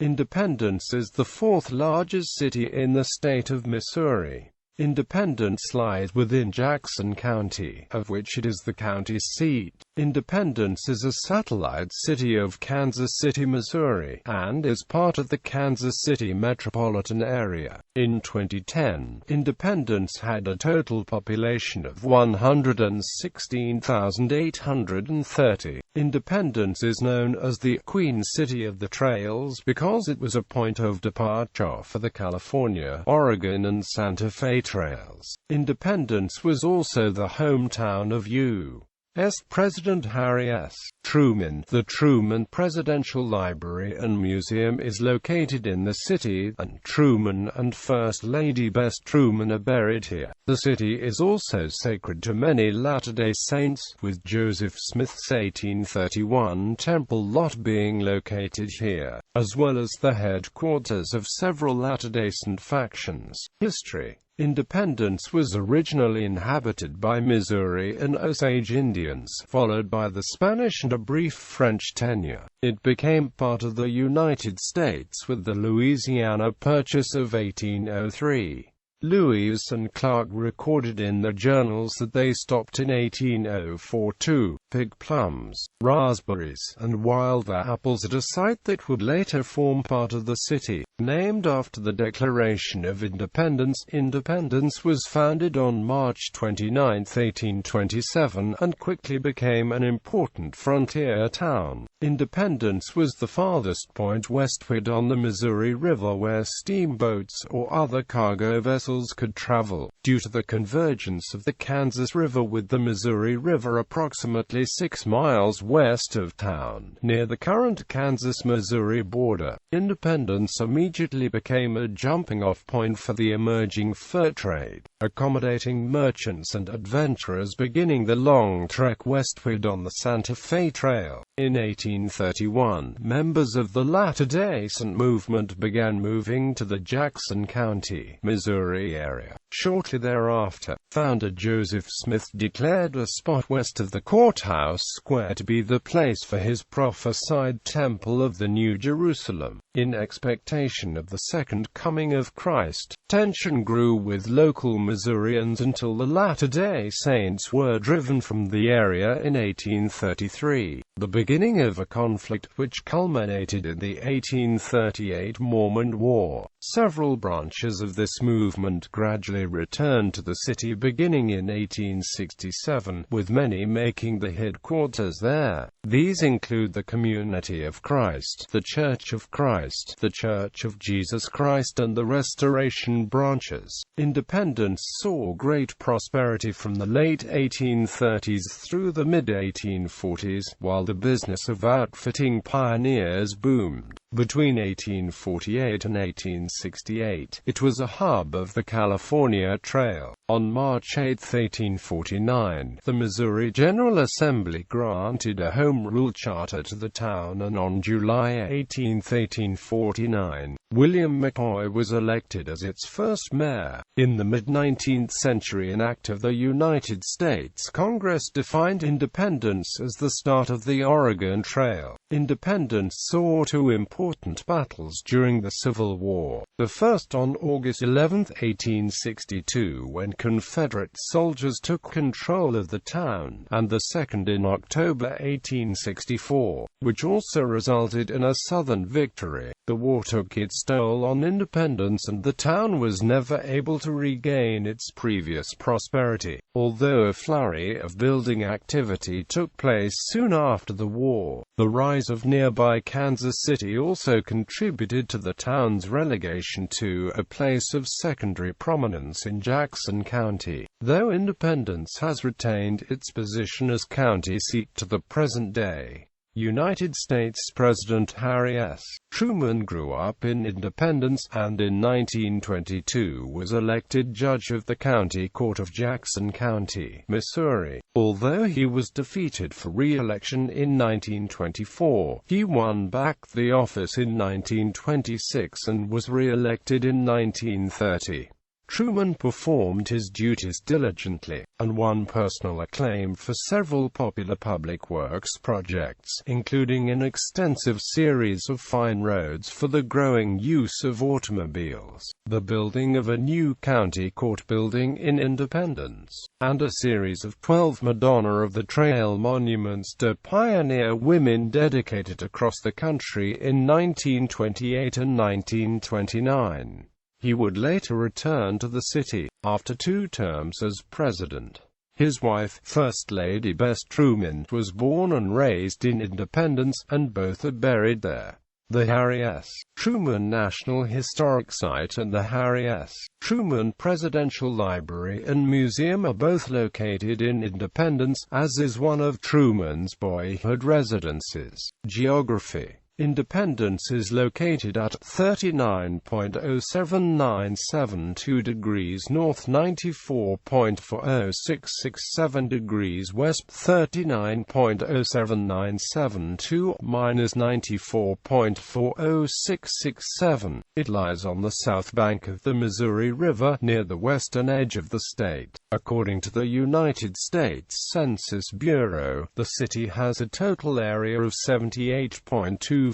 Independence is the fourth largest city in the state of Missouri. Independence lies within Jackson County, of which it is the county seat. Independence is a satellite city of Kansas City, Missouri, and is part of the Kansas City metropolitan area. In 2010, Independence had a total population of 116,830. Independence is known as the Queen City of the Trails because it was a point of departure for the California, Oregon, and Santa Fe trails. Independence was also the hometown of U.S. President Harry S. Truman. The Truman Presidential Library and Museum is located in the city, and Truman and First Lady Bess Truman are buried here. The city is also sacred to many Latter-day Saints, with Joseph Smith's 1831 temple lot being located here, as well as the headquarters of several Latter-day Saint factions. History. Independence was originally inhabited by Missouri and Osage Indians, followed by the Spanish and a brief French tenure. It became part of the United States with the Louisiana Purchase of 1803. Lewis and Clark recorded in their journals that they stopped in 1804 to pick plums, raspberries, and wild apples at a site that would later form part of the city. Named after the Declaration of Independence, Independence was founded on March 29, 1827, and quickly became an important frontier town. Independence was the farthest point westward on the Missouri River where steamboats or other cargo vessels could travel. Due to the convergence of the Kansas River with the Missouri River approximately 6 miles west of town, near the current Kansas-Missouri border, Independence immediately became a jumping-off point for the emerging fur trade, accommodating merchants and adventurers beginning the long trek westward on the Santa Fe Trail. In 1831, members of the Latter-day Saint movement began moving to the Jackson County, Missouri area. Shortly thereafter, founder Joseph Smith declared a spot west of the courthouse square to be the place for his prophesied Temple of the New Jerusalem. In expectation of the second coming of Christ, tension grew with local Missourians until the Latter-day Saints were driven from the area in 1833. The beginning of a conflict which culminated in the 1838 Mormon War. Several branches of this movement gradually returned to the city beginning in 1867, with many making the headquarters there. These include the Community of Christ, the Church of Christ, the Church of Jesus Christ, and the Restoration branches. Independence saw great prosperity from the late 1830s through the mid-1840s, while the business of outfitting pioneers boomed. Between 1848 and 1868, it was a hub of the California Trail. On March 8, 1849, the Missouri General Assembly granted a Home Rule charter to the town, and on July 18, 1849, William McCoy was elected as its first mayor. In the mid-19th century, an act of the United States Congress defined Independence as the start of the Oregon Trail. Independence saw two important battles during the Civil War. The first on August 11, 1862, when Confederate soldiers took control of the town, and the second in October 1864, which also resulted in a Southern victory. The war took its toll on Independence, and the town was never able to regain its previous prosperity. Although a flurry of building activity took place soon after the war, the rise of nearby Kansas City also contributed to the town's relegation to a place of secondary prominence in Jackson County, though Independence has retained its position as county seat to the present day. United States President Harry S. Truman grew up in Independence, and in 1922 was elected judge of the County Court of Jackson County, Missouri. Although he was defeated for re-election in 1924, he won back the office in 1926 and was re-elected in 1930. Truman performed his duties diligently, and won personal acclaim for several popular public works projects, including an extensive series of fine roads for the growing use of automobiles, the building of a new county court building in Independence, and a series of 12 Madonna of the Trail monuments to pioneer women dedicated across the country in 1928 and 1929. He would later return to the city, after 2 terms as president. His wife, First Lady Bess Truman, was born and raised in Independence, and both are buried there. The Harry S. Truman National Historic Site and the Harry S. Truman Presidential Library and Museum are both located in Independence, as is one of Truman's boyhood residences. Geography. Independence is located at 39.07972 degrees north, 94.40667 degrees west, 39.07972 minus 94.40667. It lies on the south bank of the Missouri River, near the western edge of the state. According to the United States Census Bureau, the city has a total area of 78.25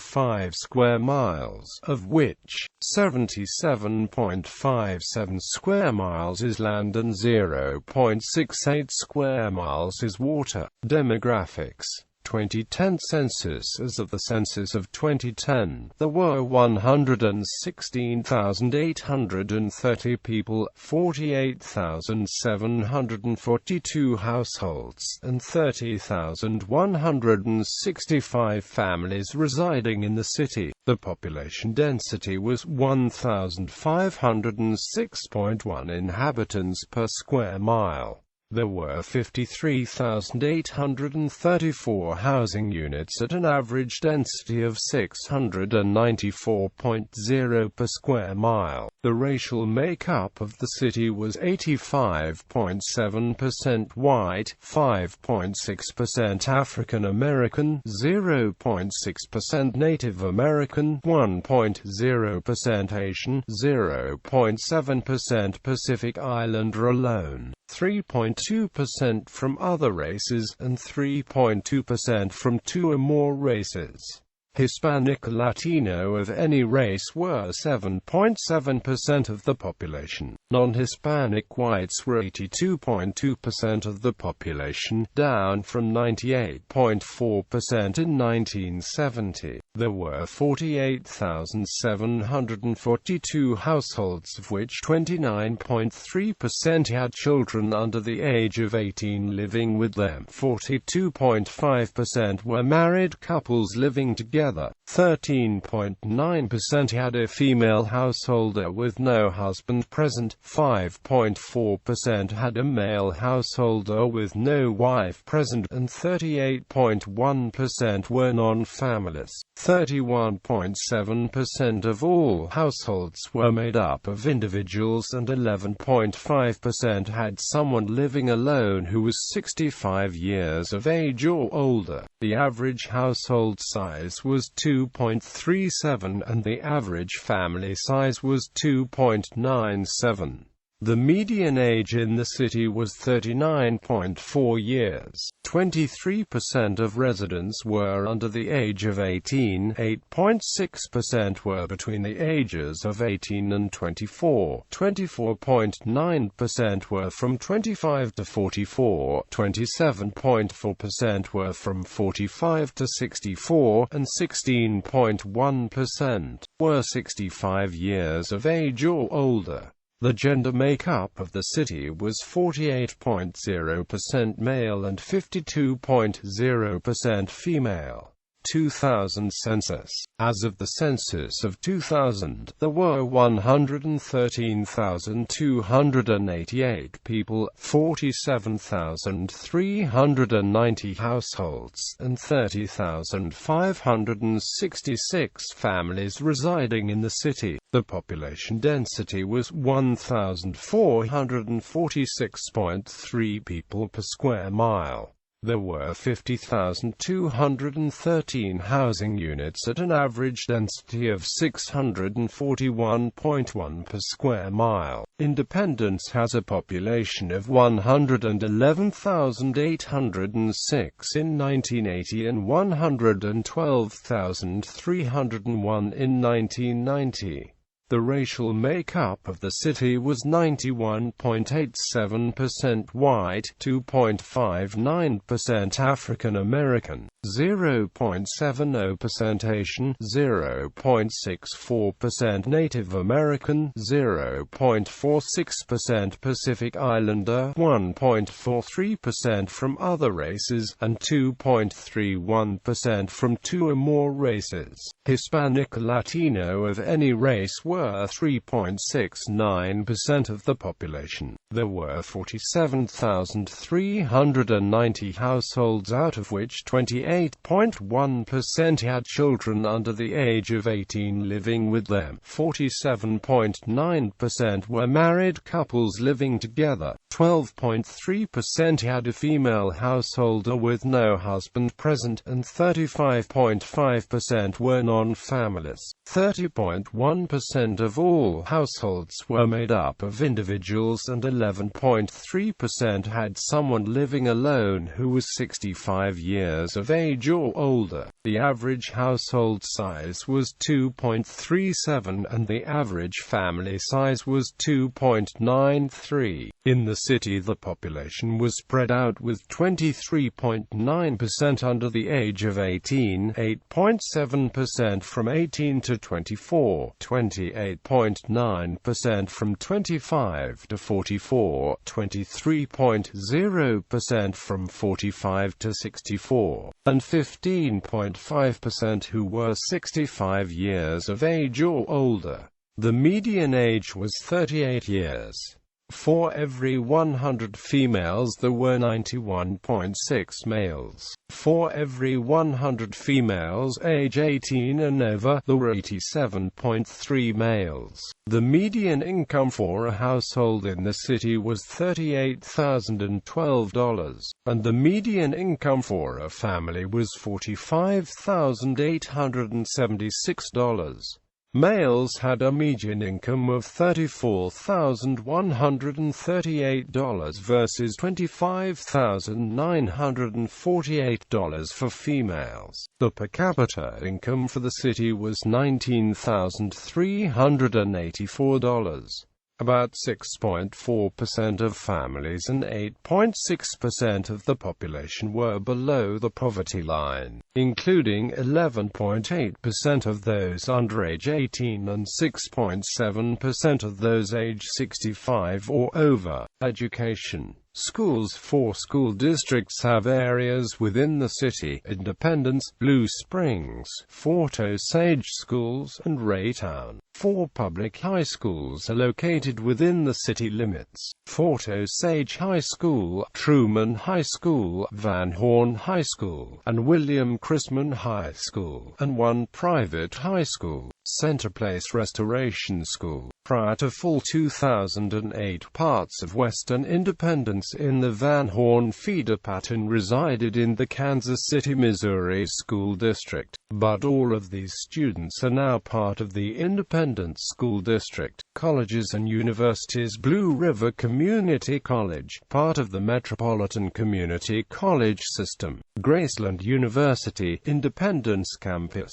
square miles, of which 77.57 square miles is land and 0.68 square miles is water. Demographics. 2010 census. As of the census of 2010, there were 116,830 people, 48,742 households, and 30,165 families residing in the city. The population density was 1,506.1 inhabitants per square mile. There were 53,834 housing units at an average density of 694.0 per square mile. The racial makeup of the city was 85.7% white, 5.6% African American, 0.6% Native American, 1.0% Asian, 0.7% Pacific Islander alone, 3.2% from other races, and 3.2% from 2 or more races. Hispanic or Latino of any race were 7.7% of the population. Non-Hispanic whites were 82.2% of the population, down from 98.4% in 1970. There were 48,742 households, of which 29.3% had children under the age of 18 living with them. 42.5% were married couples living together. 13.9% had a female householder with no husband present. 5.4% had a male householder with no wife present, and 38.1% were non-families. 31.7% of all households were made up of individuals, and 11.5% had someone living alone who was 65 years of age or older. The average household size was 2.37, and the average family size was 2.97. The median age in the city was 39.4 years. 23% of residents were under the age of 18, 8.6% were between the ages of 18 and 24, 24.9% were from 25 to 44, 27.4% were from 45 to 64, and 16.1% were 65 years of age or older. The gender makeup of the city was 48.0% male and 52.0% female. 2000 census. As of the census of 2000, there were 113,288 people, 47,390 households, and 30,566 families residing in the city. The population density was 1,446.3 people per square mile. There were 50,213 housing units at an average density of 641.1 per square mile. Independence has a population of 111,806 in 1980 and 112,301 in 1990. The racial makeup of the city was 91.87% white, 2.59% African American, 0.70% Asian, 0.64% Native American, 0.46% Pacific Islander, 1.43% from other races, and 2.31% from two or more races. Hispanic or Latino of any race were 3.69% of the population. There were 47,390 households, out of which 28.1% had children under the age of 18 living with them. 47.9% were married couples living together. 12.3% had a female householder with no husband present, and 35.5% were non-families. 30.1% of all households were made up of individuals, and 11.3% had someone living alone who was 65 years of age or older. The average household size was 2.37, and the average family size was 2.93. In the city, the population was spread out with 23.9% under the age of 18, 8.7% from 18 to 24, 28.9% from 25 to 44, 23.0% from 45 to 64, and 15.5% who were 65 years of age or older. The median age was 38 years. For every 100 females there were 91.6 males. For every 100 females age 18 and over, there were 87.3 males. The median income for a household in the city was $38,012, and the median income for a family was $45,876. Males had a median income of $34,138 versus $25,948 for females. The per capita income for the city was $19,384. About 6.4% of families and 8.6% of the population were below the poverty line, including 11.8% of those under age 18 and 6.7% of those age 65 or over. Education. Schools. 4 school districts have areas within the city: Independence, Blue Springs, Fort Osage Schools, and Raytown. 4 public high schools are located within the city limits: Fort Osage High School, Truman High School, Van Horn High School, and William Chrisman High School, and 1 private high school, Center Place Restoration School. Prior to fall 2008, parts of western Independence in the Van Horn feeder pattern resided in the Kansas City, Missouri School District, but all of these students are now part of the Independence School District. Colleges and universities: Blue River Community College, part of the Metropolitan Community College System. Graceland University, Independence Campus.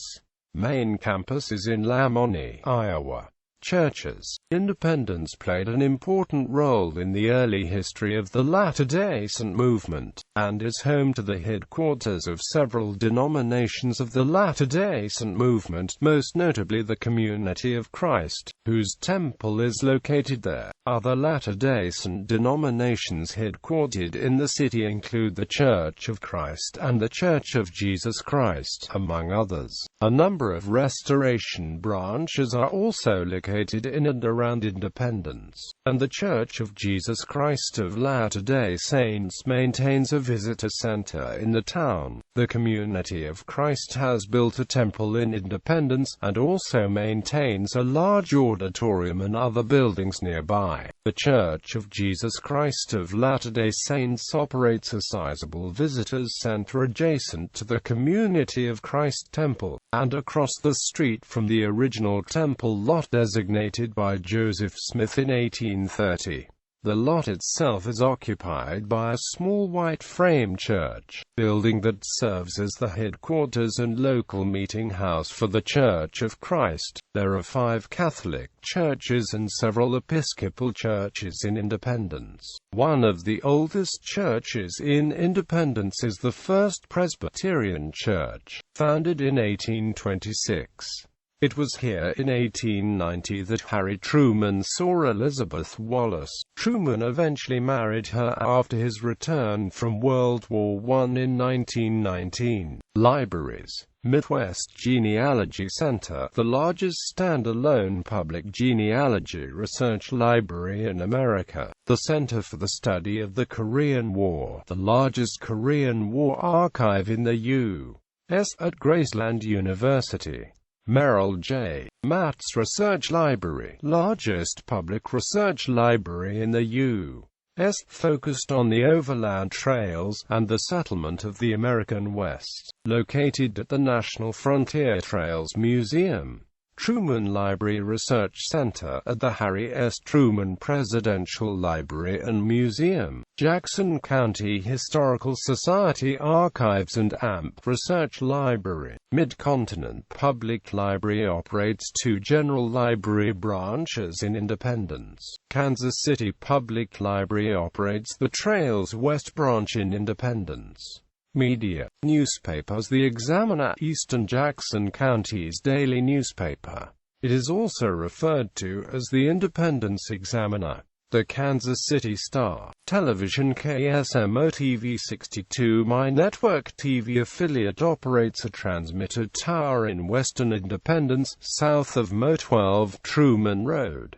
Main campus is in Lamoni, Iowa. Churches. Independence played an important role in the early history of the Latter-day Saint movement, and is home to the headquarters of several denominations of the Latter-day Saint movement, most notably the Community of Christ, whose temple is located there. Other Latter-day Saint denominations headquartered in the city include the Church of Christ and the Church of Jesus Christ, among others. A number of Restoration branches are also located located in and around Independence, and the Church of Jesus Christ of Latter-day Saints maintains a visitor center in the town. The Community of Christ has built a temple in Independence, and also maintains a large auditorium and other buildings nearby. The Church of Jesus Christ of Latter-day Saints operates a sizable visitors center adjacent to the Community of Christ Temple, and across the street from the original temple lot designated by Joseph Smith in 1830. The lot itself is occupied by a small white frame church building that serves as the headquarters and local meeting house for the Church of Christ. There are 5 Catholic churches and several Episcopal churches in Independence. One of the oldest churches in Independence is the First Presbyterian Church, founded in 1826. It was here in 1890 that Harry Truman saw Elizabeth Wallace. Truman eventually married her after his return from World War I in 1919. Libraries. Midwest Genealogy Center, the largest standalone public genealogy research library in America. The Center for the Study of the Korean War, the largest Korean War archive in the U.S. at Graceland University. Merrill J. Matt's Research Library, largest public research library in the U.S., focused on the overland trails and the settlement of the American West, located at the National Frontier Trails Museum. Truman Library Research Center at the Harry S. Truman Presidential Library and Museum. Jackson County Historical Society Archives and AMP Research Library. Mid-Continent Public Library operates 2 general library branches in Independence. Kansas City Public Library operates the Trails West branch in Independence. Media. Newspapers. The Examiner, Eastern Jackson County's daily newspaper. It is also referred to as the Independence Examiner. The Kansas City Star. Television. KSMO-TV 62 My Network TV affiliate operates a transmitter tower in western Independence, south of Mo 12 Truman Road.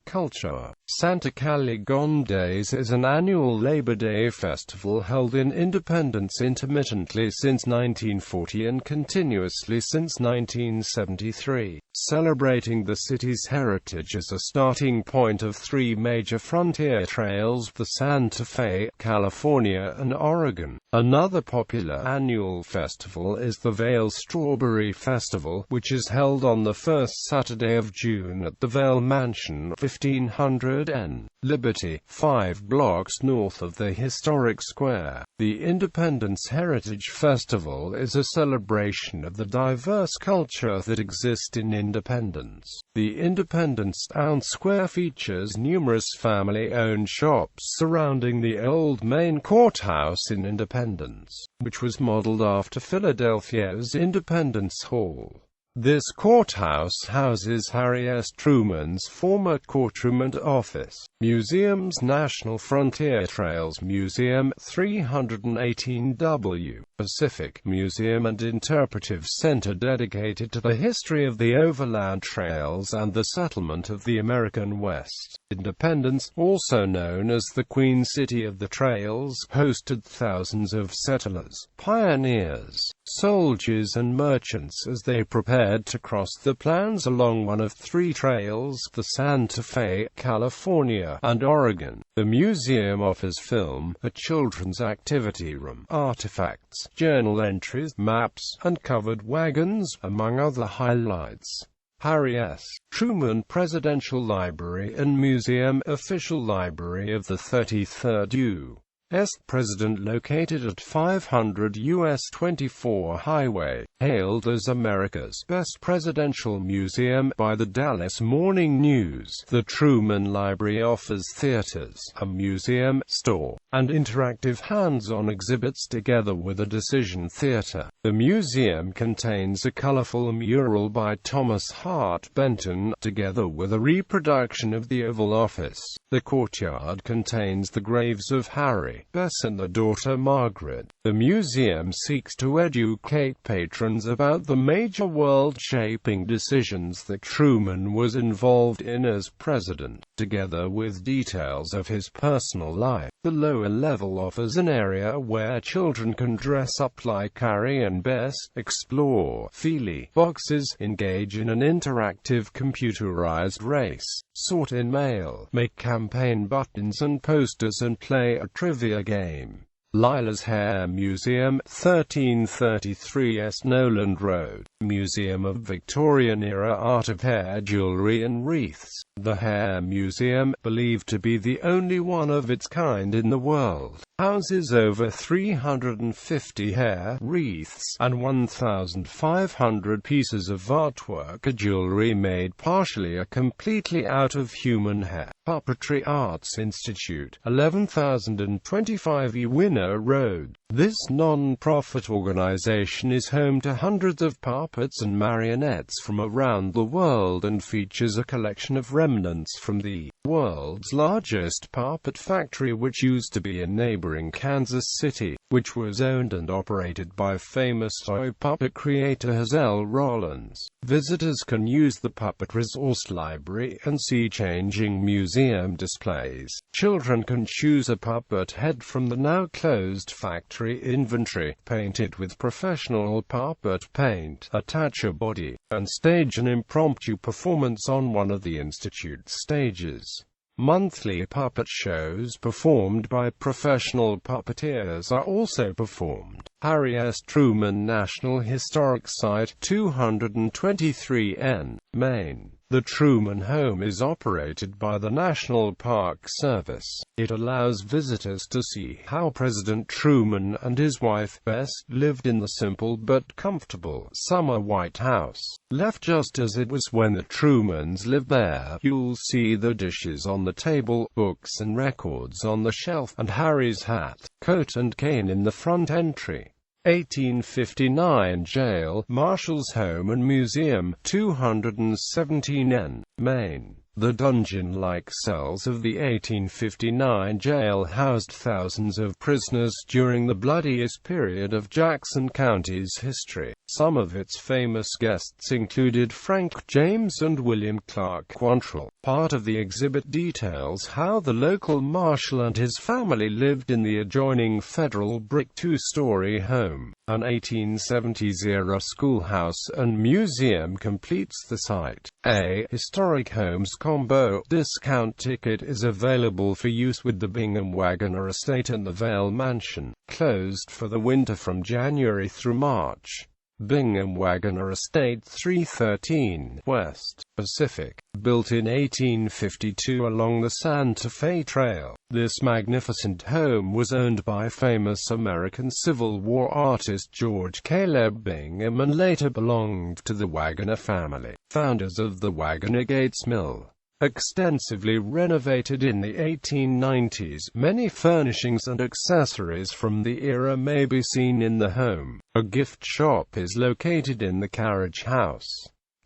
Culture. Santa Caligon Days is an annual Labor Day festival held in Independence intermittently since 1940 and continuously since 1973, celebrating the city's heritage as a starting point of 3 major frontier trails: the Santa Fe, California and Oregon. Another popular annual festival is the Vail Strawberry Festival, which is held on the first Saturday of June at the Vail Mansion, 1500 N. Liberty, 5 blocks north of the historic square. The Independence Heritage Festival is a celebration of the diverse culture that exists in Independence. The Independence Town Square features numerous family-owned shops surrounding the old main courthouse in Independence, which was modeled after Philadelphia's Independence Hall. This courthouse houses Harry S. Truman's former courtroom and office. Museums. National Frontier Trails Museum, 318W. Pacific Museum and Interpretive Center dedicated to the history of the overland trails and the settlement of the American West. Independence, also known as the Queen City of the Trails, hosted thousands of settlers, pioneers, soldiers and merchants as they prepared to cross the plains along one of 3 trails, the Santa Fe, California, and Oregon. The museum offers film, a children's activity room, artifacts, journal entries, maps, and covered wagons, among other highlights. Harry S. Truman Presidential Library and Museum, official library of the 33rd U.S. President, located at 500 U.S. 24 Highway, hailed as America's best presidential museum by the Dallas Morning News. The Truman Library offers theaters, a museum, store, and interactive hands-on exhibits together with a decision theater. The museum contains a colorful mural by Thomas Hart Benton, together with a reproduction of the Oval Office. The courtyard contains the graves of Harry Mary, Bess and the daughter Margaret. The museum seeks to educate patrons about the major world-shaping decisions that Truman was involved in as president, together with details of his personal life. The lower level offers an area where children can dress up like Harry and Bess, explore Feely boxes, engage in an interactive computerized race, sort in mail, make campaign buttons and posters and play a trivia game. Lila's Hair Museum, 1333 S. Noland Road. Museum of Victorian-era art of hair jewelry and wreaths. The Hair Museum, believed to be the only one of its kind in the world, houses over 350 hair wreaths and 1,500 pieces of artwork or jewelry made partially or completely out of human hair. Puppetry Arts Institute, 11,025 E. Winner Road. This non-profit organization is home to hundreds of puppets and marionettes from around the world and features a collection of remnants from the world's largest puppet factory, which used to be in neighboring Kansas City, which was owned and operated by famous toy puppet creator Hazel Rollins. Visitors can use the Puppet Resource Library and see changing museum displays. Children can choose a puppet head from the now-closed factory inventory, paint it with professional puppet paint, attach a body, and stage an impromptu performance on one of the Institute's stages. Monthly puppet shows performed by professional puppeteers are also performed. Harry S. Truman National Historic Site, 223 N, Maine. The Truman Home is operated by the National Park Service. It allows visitors to see how President Truman and his wife, Bess, lived in the simple but comfortable summer White House. Left just as it was when the Trumans lived there, you'll see the dishes on the table, books and records on the shelf, and Harry's hat, coat and cane in the front entry. 1859 Jail, Marshall's Home and Museum, 217 N, Maine. The dungeon-like cells of the 1859 jail housed thousands of prisoners during the bloodiest period of Jackson County's history. Some of its famous guests included Frank James and William Clark Quantrill. Part of the exhibit details how the local marshal and his family lived in the adjoining federal brick two-story home. An 1870s-era schoolhouse and museum completes the site. A historic homes combo discount ticket is available for use with the Bingham Wagoner Estate and the Vale Mansion, closed for the winter from January through March. Bingham Wagoner Estate, 313 West Pacific, built in 1852 along the Santa Fe Trail. This magnificent home was owned by famous American Civil War artist George Caleb Bingham and later belonged to the Wagoner family, founders of the Wagoner Gates Mill. Extensively renovated in the 1890s, many furnishings and accessories from the era may be seen in the home. A gift shop is located in the carriage house.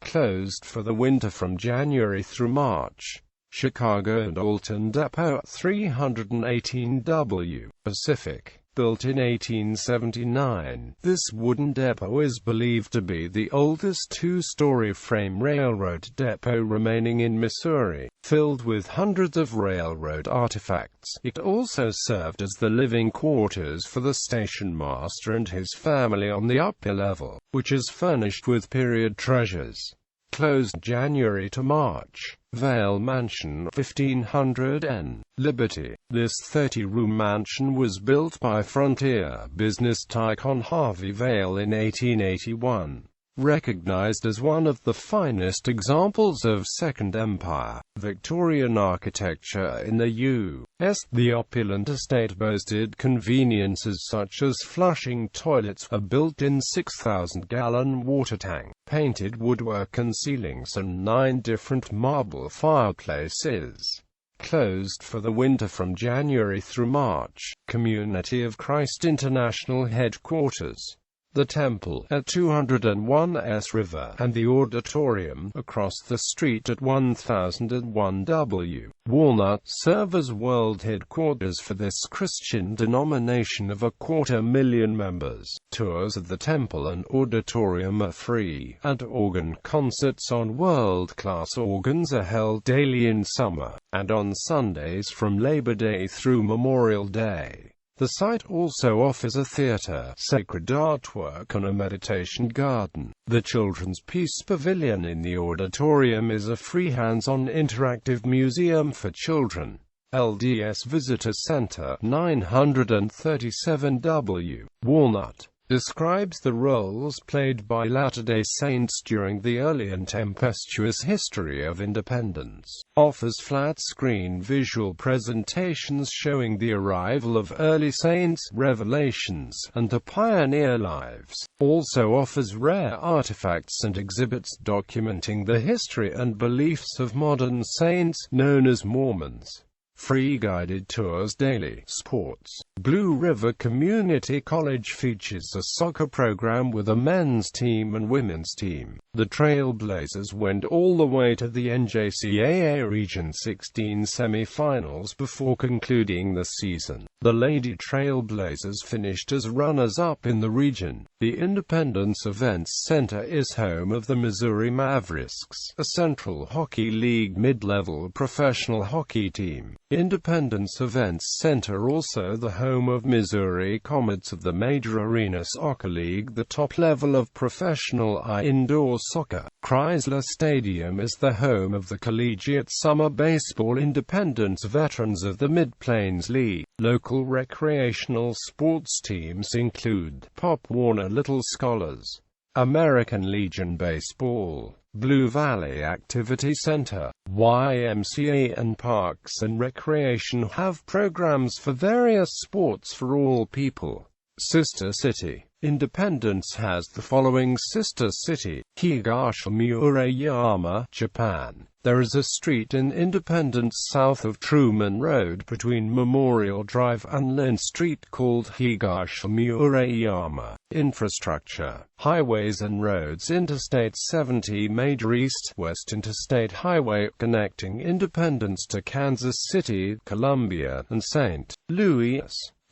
Closed for the winter from January through March. Chicago and Alton Depot, 318 W Pacific. Built in 1879, this wooden depot is believed to be the oldest two-story frame railroad depot remaining in Missouri. Filled with hundreds of railroad artifacts, it also served as the living quarters for the station master and his family on the upper level, which is furnished with period treasures. Closed January to March. Vale Mansion, 1500 N, Liberty. This 30-room mansion was built by frontier business tycoon Harvey Vale in 1881. Recognized as one of the finest examples of Second Empire Victorian architecture in the U.S., the opulent estate boasted conveniences such as flushing toilets, a built-in 6,000-gallon water tank, painted woodwork and ceilings, and 9 different marble fireplaces. Closed for the winter from January through March. Community of Christ International Headquarters. the temple at 201S River, and the auditorium across the street at 1001 W. Walnut serve as world headquarters for this Christian denomination of 250,000 members. Tours of the temple and auditorium are free, and organ concerts on world-class organs are held daily in summer, and on Sundays from Labor Day through Memorial Day. The site also offers a theater, sacred artwork, and a meditation garden. The Children's Peace Pavilion in the auditorium is a free hands-on interactive museum for children. LDS Visitor Center, 937 W. Walnut, describes the roles played by Latter-day Saints during the early and tempestuous history of independence, offers flat-screen visual presentations showing the arrival of early saints, revelations, and the pioneer lives, also offers rare artifacts and exhibits documenting the history and beliefs of modern saints, known as Mormons. Free guided tours daily. Sports. Blue River Community College features a soccer program with a men's team and women's team. The Trailblazers went all the way to the NJCAA Region 16 semi-finals before concluding the season. The Lady Trailblazers finished as runners-up in the region. The Independence Events Center is home of the Missouri Mavericks, a Central Hockey League mid-level professional hockey team. Independence Events Center also the home of Missouri Comets of the Major Arena Soccer League, the top level of professional indoor soccer. Chrysler Stadium is the home of the Collegiate Summer Baseball Independence Veterans of the Mid-Plains League. Local recreational sports teams include Pop Warner Little Scholars, American Legion Baseball, Blue Valley Activity Center, YMCA, and Parks and Recreation have programs for various sports for all people. Sister City. Independence has the following sister city: Higashi-Murayama, Japan. There is a street in Independence south of Truman Road between Memorial Drive and Lynn Street called Higashi-Murayama. Infrastructure. Highways and roads. Interstate 70 major east-west interstate highway connecting Independence to Kansas City, Columbia, and St. Louis.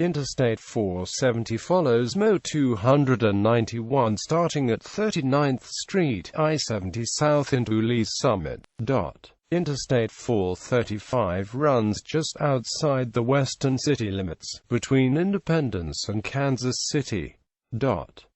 Interstate 470 follows Mo 291 starting at 39th Street, I-70 south into Lee's Summit. Interstate 435 runs just outside the western city limits, between Independence and Kansas City.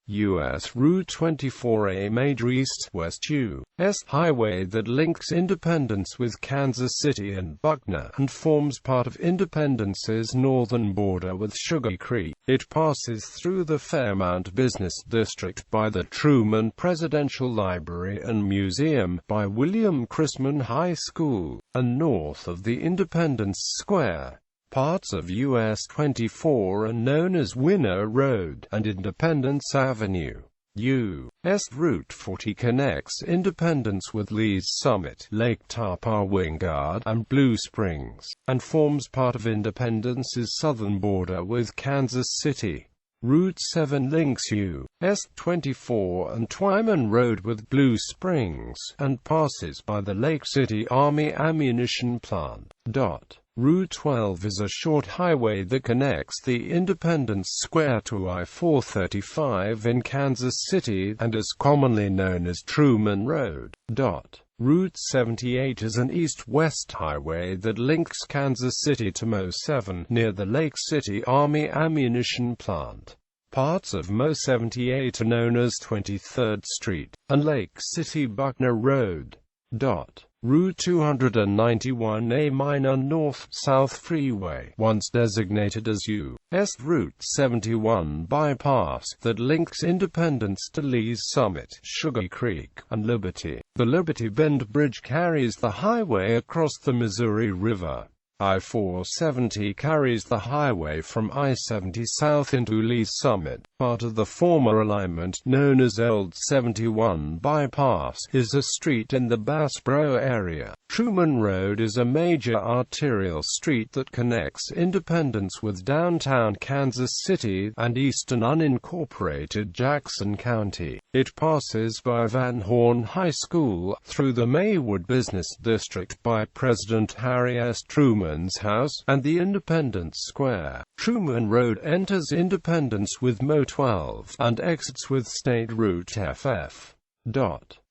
U.S. Route 24, a major east-west U.S. highway that links Independence with Kansas City and Buckner, and forms part of Independence's northern border with Sugar Creek. It passes through the Fairmount Business District by the Truman Presidential Library and Museum, by William Chrisman High School, and north of the Independence Square. Parts of US 24 are known as Winner Road and Independence Avenue. U.S. Route 40 connects Independence with Lee's Summit, Lake Tapawingard, and Blue Springs, and forms part of Independence's southern border with Kansas City. Route 7 links US 24 and Twyman Road with Blue Springs, and passes by the Lake City Army Ammunition Plant. Route 12 is a short highway that connects the Independence Square to I-435 in Kansas City, and is commonly known as Truman Road. Route 78 is an east-west highway that links Kansas City to Mo 7, near the Lake City Army Ammunition Plant. Parts of Mo 78 are known as 23rd Street, and Lake City Buckner Road. Route 291, a minor north-south freeway, once designated as U.S. Route 71 bypass, that links Independence to Lee's Summit, Sugar Creek, and Liberty. The Liberty Bend Bridge carries the highway across the Missouri River. I-470 carries the highway from I-70 south into Lee's Summit. Part of the former alignment, known as Old 71 Bypass, is a street in the Bass Pro area. Truman Road is a major arterial street that connects Independence with downtown Kansas City and eastern unincorporated Jackson County. It passes by Van Horn High School, through the Maywood Business District by President Harry S. Truman's house, and the Independence Square. Truman Road enters Independence with Mo 12, and exits with State Route FF.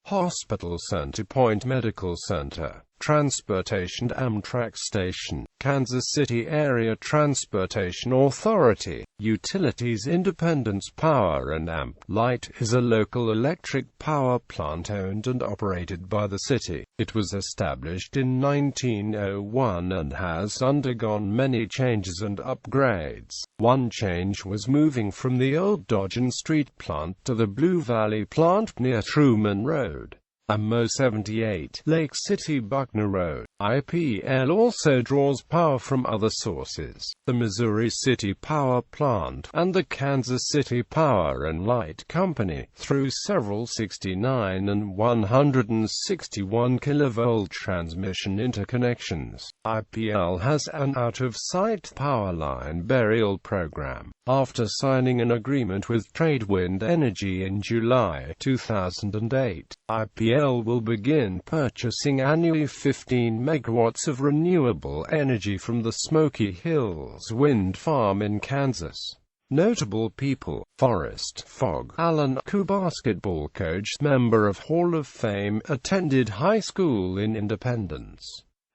Hospital Center Point Medical Center, Transportation Amtrak Station, Kansas City Area Transportation Authority, Utilities Independence Power and Amp Light is a local electric power plant owned and operated by the city. It was established in 1901 and has undergone many changes and upgrades. One change was moving from the old Dodgen Street plant to the Blue Valley plant near Truman Road. Mo 78, Lake City Buckner Road. IPL also draws power from other sources, the Missouri City Power Plant, and the Kansas City Power and Light Company, through several 69 and 161 kV transmission interconnections. IPL has an out-of-sight power line burial program. After signing an agreement with Tradewind Energy in July 2008, IPL will begin purchasing annually 15 megawatts of renewable energy from the Smoky Hills Wind Farm in Kansas. Notable people: Forrest Fogg, Allen Q basketball coach, member of Hall of Fame, attended high school in Independence.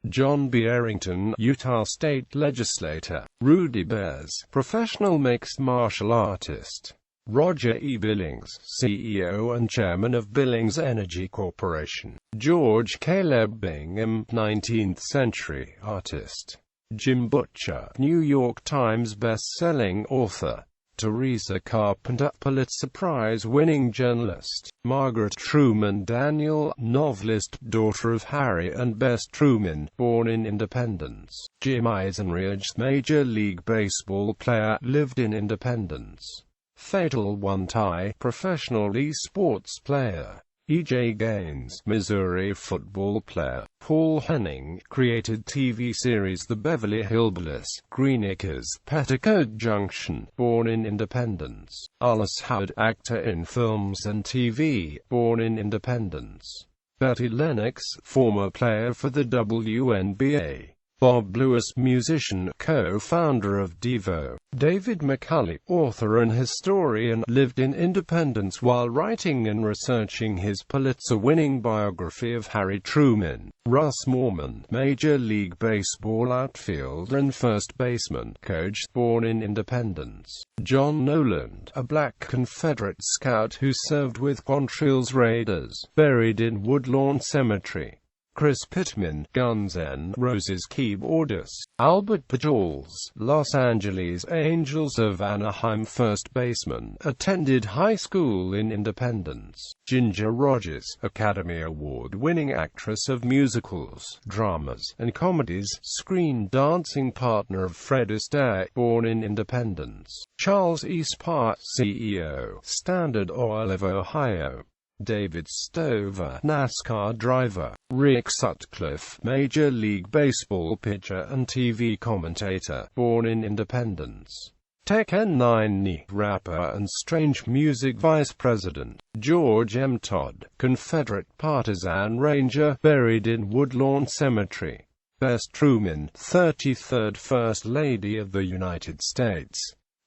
John B. Arrington, Utah State Legislator. Rudy Bears, professional mixed martial artist. Roger E. Billings, CEO and Chairman of Billings Energy Corporation. George Caleb Bingham, 19th-century artist. Jim Butcher, New York Times best-selling author. Teresa Carpenter, Pulitzer Prize-winning journalist. Margaret Truman Daniel, novelist, daughter of Harry and Bess Truman, born in Independence. Jim Eisenreich, Major League Baseball player, lived in Independence. Fatal One-Tie, professional esports player. E.J. Gaines, Missouri football player. Paul Henning, created TV series The Beverly Hillbillies, Greenacres, Petticoat Junction, born in Independence. Alice Howard, actor in films and TV, born in Independence. Bertie Lennox, former player for the WNBA. Bob Lewis, musician, co-founder of Devo. David McCulley, author and historian, lived in Independence while writing and researching his Pulitzer-winning biography of Harry Truman. Russ Morman, Major League Baseball outfielder and first baseman, coach, born in Independence. John Noland, a black Confederate scout who served with Quantrill's Raiders, buried in Woodlawn Cemetery. Chris Pittman, Guns N' Roses keyboardist. Albert Pujols, Los Angeles Angels of Anaheim first baseman, attended high school in Independence. Ginger Rogers, Academy Award-winning actress of musicals, dramas, and comedies, screen dancing partner of Fred Astaire, born in Independence. Charles E. Spa, CEO, Standard Oil of Ohio. David Stover, NASCAR driver. Rick Sutcliffe, Major League Baseball pitcher and TV commentator, born in Independence. Tekken 9 rapper and Strange Music vice president. George M. Todd, Confederate partisan ranger, buried in Woodlawn Cemetery. Bess Truman, 33rd First Lady of the United States.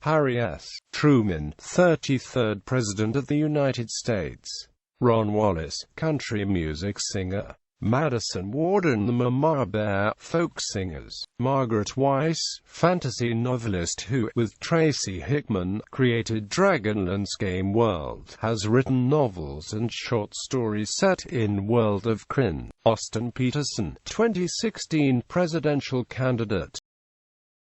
Harry S. Truman, 33rd President of the United States. Ron Wallace, country music singer. Madison Warden, the Mama Bear, folk singers. Margaret Weiss, fantasy novelist who, with Tracy Hickman, created Dragonlance Game World, has written novels and short stories set in World of Kryn. Austin Peterson, 2016 presidential candidate.